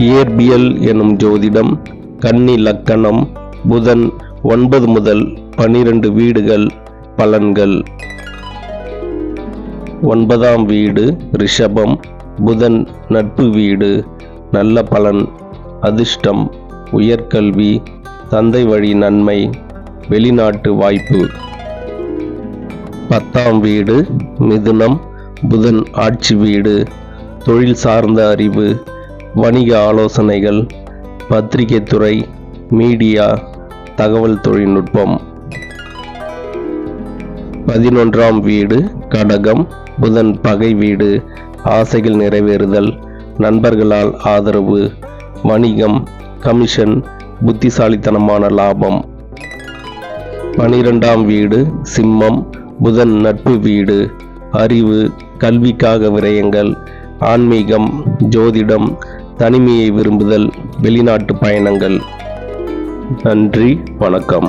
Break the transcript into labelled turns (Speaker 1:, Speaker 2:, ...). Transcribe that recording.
Speaker 1: இயற்பியல் எனும் ஜோதிடம். கன்னி லக்கணம். புதன் 9 முதல் 12 வீடுகள். பலன்கள். 9ஆம் வீடு ரிஷபம். புதன் நட்பு வீடு. நல்ல பலன். அதிர்ஷ்டம், உயர்கல்வி, தந்தை வழி நன்மை, வெளிநாட்டு வாய்ப்பு. 10ஆம் வீடு மிதுனம். புதன் ஆட்சி வீடு. தொழில் சார்ந்த அறிவு, வணிக ஆலோசனைகள், பத்திரிகை துறை, மீடியா, தகவல் தொழில்நுட்பம். 11ஆம் வீடு கடகம். புதன் பகை வீடு. ஆசைகள் நிறைவேறுதல், நண்பர்களால் ஆதரவு, வணிகம், கமிஷன், புத்திசாலித்தனமான லாபம். 12ஆம் வீடு சிம்மம். புதன் நட்பு வீடு. அறிவு, கல்விக்காக விரயங்கள், ஆன்மீகம், ஜோதிடம், தனிமையை விரும்புதல், வெளிநாட்டு பயணங்கள். நன்றி, வணக்கம்.